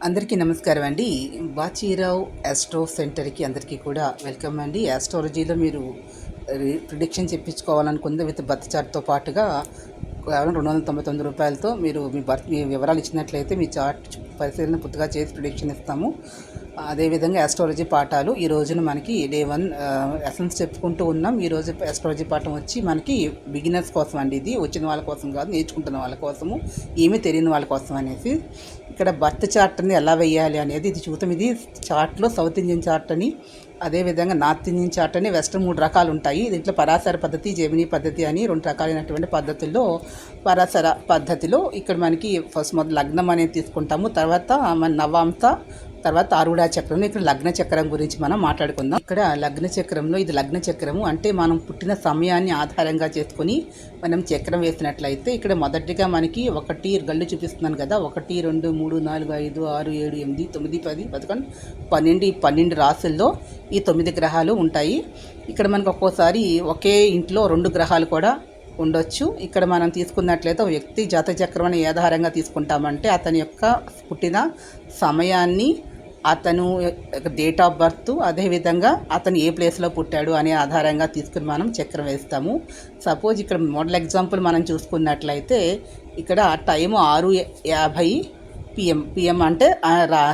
అందరికీ నమస్కారం అండి. బాచీరావు ఆస్ట్రో సెంటర్కి అందరికీ కూడా వెల్కమ్ అండి. ఆస్ట్రాలజీలో మీరు ప్రిడిక్షన్ చెప్పించుకోవాలనుకుంది విత్ బర్త్ చార్ట్తో పాటుగా కేవలం రూ. 299 మీరు మీ వివరాలు ఇచ్చినట్లయితే మీ చార్ట్ పరిశీలన పూర్తిగా చేసి ప్రిడిక్షన్ ఇస్తాము. అదేవిధంగా ఆస్ట్రాలజీ పాఠాలు ఈ రోజున మనకి డే 1 ఎసెన్స్ చెప్పుకుంటూ ఉన్నాం. ఈరోజు ఆస్ట్రాలజీ పాఠం వచ్చి మనకి బిగినర్స్ కోసం అండి. ఇది వచ్చిన వాళ్ళ కోసం కాదు, నేర్చుకుంటున్న వాళ్ళ కోసము, ఏమీ తెలియని వాళ్ళ కోసం అనేసి. ఇక్కడ బర్త్ చార్ట్ని ఎలా వేయాలి అనేది ఇది చూద్దాం. ఇది చార్ట్లో సౌత్ ఇండియన్ చార్ట్ అని, అదేవిధంగా నార్త్ ఇండియన్ చార్ట్ అని, వెస్ట్రన్ 3 రకాలు ఉంటాయి. దీంట్లో పరాశర పద్ధతి, జెమినీ పద్ధతి అని 2 రకాలైనటువంటి పద్ధతుల్లో పరాశర పద్ధతిలో ఇక్కడ మనకి ఫస్ట్ మొదలు లగ్నం అనేది తీసుకుంటాము. తర్వాత మన నవాంశ, తర్వాత ఆరుడా చక్రం. ఇక్కడ లగ్న చక్రం గురించి మనం మాట్లాడుకుందాం. ఇక్కడ లగ్న చక్రంలో ఇది లగ్న చక్రము అంటే మనం పుట్టిన సమయాన్ని ఆధారంగా చేసుకొని మనం చక్రం వేసినట్లయితే ఇక్కడ మొదటిగా మనకి 1 గళ్ళు చూపిస్తున్నాను కదా, 1, 2, 3, 4, 5, 6, 7, 8, 9, 10, 11, 12 ఈ 12 రాసుల్లో ఈ 9 గ్రహాలు ఉంటాయి. ఇక్కడ మనకు ఒక్కోసారి ఒకే ఇంట్లో 2 గ్రహాలు కూడా ఉండొచ్చు. ఇక్కడ మనం తీసుకున్నట్లయితే వ్యక్తి జాతక చక్రం అని ఏ ఆధారంగా తీసుకుంటామంటే అతని యొక్క పుట్టిన సమయాన్ని, అతను డేట్ ఆఫ్ బర్త్, అదేవిధంగా అతను ఏ ప్లేస్లో పుట్టాడు అనే ఆధారంగా తీసుకుని మనం చక్రం వేస్తాము. సపోజ్ ఇక్కడ మోడల్ ఎగ్జాంపుల్ మనం చూసుకున్నట్లయితే ఇక్కడ టైము 6:50 పిఎం అంటే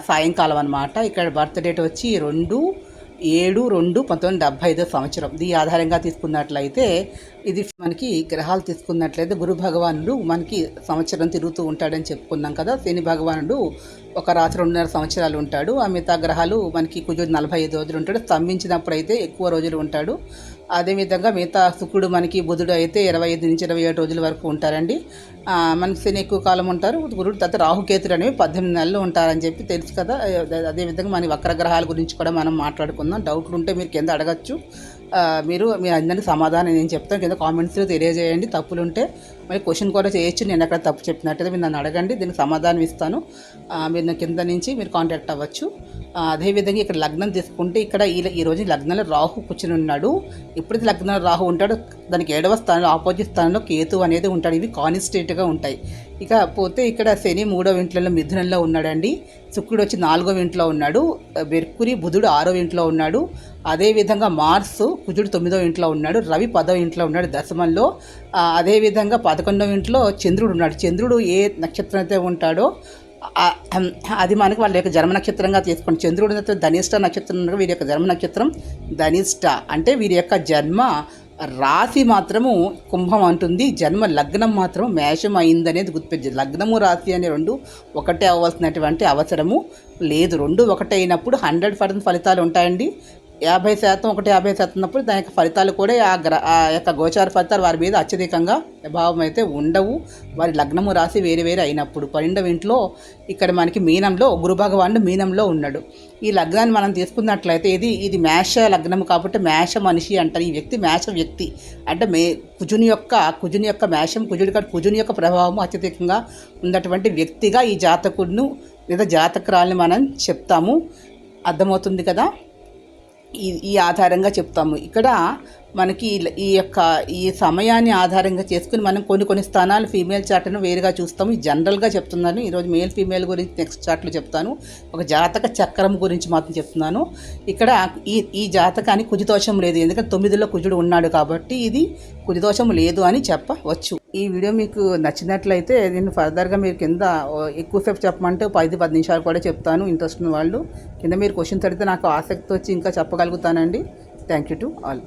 సాయంకాలం అన్నమాట. ఇక్కడ బర్త్ డేట్ వచ్చి 2/7/1975 దీని ఆధారంగా తీసుకున్నట్లయితే ఇది మనకి గ్రహాలు తీసుకున్నట్లయితే గురు భగవానుడు మనకి సంవత్సరం తిరుగుతూ ఉంటాడని చెప్పుకున్నాం కదా. శని భగవానుడు ఒక రాత్రి 2.5 సంవత్సరాలు ఉంటాడు. ఆ మిగతా గ్రహాలు మనకి కుజుడు 45 రోజులు ఉంటాడు. స్తంభించినప్పుడు అయితే ఎక్కువ రోజులు ఉంటాడు. అదేవిధంగా మిగతా శుక్రుడు మనకి బుధుడు అయితే 25 నుంచి 27 రోజుల వరకు ఉంటారండి. మనకి శని ఎక్కువ కాలం ఉంటారు. గురుడు తర్వాత రాహుకేతుడు అనేవి 18 నెలలు ఉంటారని చెప్పి తెలుసు కదా. అదేవిధంగా మన వక్రగ్రహాల గురించి కూడా మనం మాట్లాడుకుందాం. డౌట్లు ఉంటే మీరు కింద అడగచ్చు. మీరు అందరికీ సమాధానం నేను చెప్తాను, కింద కామెంట్స్లో తెలియజేయండి. తప్పులుంటే మరి క్వశ్చన్ కూడా చేయొచ్చు. నేను ఎక్కడ తప్పు చెప్పినట్టయితే మీరు నన్ను అడగండి, దీనికి సమాధానం ఇస్తాను. మీరు కింద నుంచి మీరు కాంటాక్ట్ అవ్వచ్చు. అదేవిధంగా ఇక్కడ లగ్నం తీసుకుంటే ఇక్కడ ఈరోజు లగ్నంలో రాహు కూర్చుని ఉన్నాడు. ఎప్పుడైతే లగ్నంలో రాహు ఉంటాడో దానికి 7వ స్థానంలో ఆపోజిట్ స్థానంలో కేతు అనేది ఉంటాడు. ఇవి కాన్స్టెంట్గా ఉంటాయి. ఇక పోతే ఇక్కడ శని 3వ ఇంట్లో మిథునంలో ఉన్నాడండి. శుక్రుడు వచ్చి 4వ ఇంట్లో ఉన్నాడు. మెర్కురి బుధుడు 6వ ఇంట్లో ఉన్నాడు. అదేవిధంగా మార్స్ కుజుడు 9వ ఇంట్లో ఉన్నాడు. రవి 10వ ఇంట్లో ఉన్నాడు దశమంలో. అదేవిధంగా 11వ ఇంట్లో చంద్రుడు ఉన్నాడు. చంద్రుడు ఏ నక్షత్రం అయితే ఉంటాడో అది మనకి వాళ్ళ యొక్క జన్మ నక్షత్రంగా తీసుకోండి. చంద్రుడు ధనిష్ట నక్షత్రం, వీరి యొక్క జన్మ నక్షత్రం ధనిష్ట. అంటే వీరి యొక్క జన్మ రాశి మాత్రము కుంభం అంటుంది, జన్మ లగ్నం మాత్రం మేషం అయిందనేది గుర్తుపెట్టింది. లగ్నము రాశి అనే 2 ఒకటే అవ్వాల్సినటువంటి అవసరము లేదు. 2 ఒకటే అయినప్పుడు 100% ఫలితాలు ఉంటాయండి. 50% 50% ఉన్నప్పుడు దాని యొక్క ఫలితాలు కూడా ఆ యొక్క గోచార ఫలితాలు వారి మీద అత్యధికంగా ప్రభావం అయితే ఉండవు. వారి లగ్నము రాశి వేరే వేరే అయినప్పుడు 12వ ఇంట్లో ఇక్కడ మనకి మీనంలో గురు భగవానుడు మీనంలో ఉన్నాడు. ఈ లగ్నాన్ని మనం తీసుకున్నట్లయితే ఇది మేష లగ్నము కాబట్టి మేష మనిషి అంటారు. ఈ వ్యక్తి మేష వ్యక్తి అంటే కుజుని యొక్క మేషం, కుజుని యొక్క ప్రభావము అత్యధికంగా ఉన్నటువంటి వ్యక్తిగా ఈ జాతకుడును లేదా జాతకురాల్ని మనం చెప్తాము. అర్థమవుతుంది కదా. ఈ ఆధారంగా చెప్తాము. ఇక్కడ మనకి ఈ సమయాన్ని ఆధారంగా చేసుకుని మనం కొన్ని స్థానాలు ఫీమేల్ చార్ట్ను వేరుగా చూస్తాము. జనరల్గా చెప్తున్నాను. ఈరోజు మేల్ ఫీమేల్ గురించి నెక్స్ట్ చార్ట్లో చెప్తాను. ఒక జాతక చక్రం గురించి మాత్రం చెప్తున్నాను. ఇక్కడ ఈ జాతకానికి కుజదోషం లేదు, ఎందుకంటే 9లో కుజుడు ఉన్నాడు కాబట్టి ఇది కుజదోషం లేదు అని చెప్పవచ్చు. ఈ వీడియో మీకు నచ్చినట్లయితే నేను ఫర్దర్గా మీరు కింద ఎక్కువసేపు చెప్పమంటే 10-10 నిమిషాలు కూడా చెప్తాను. ఇంట్రెస్ట్ ఉన్న వాళ్ళు కింద మీరు క్వశ్చన్స్ అడిగితే నాకు ఆసక్తి వచ్చి ఇంకా చెప్పగలుగుతానండి. Thank you to all.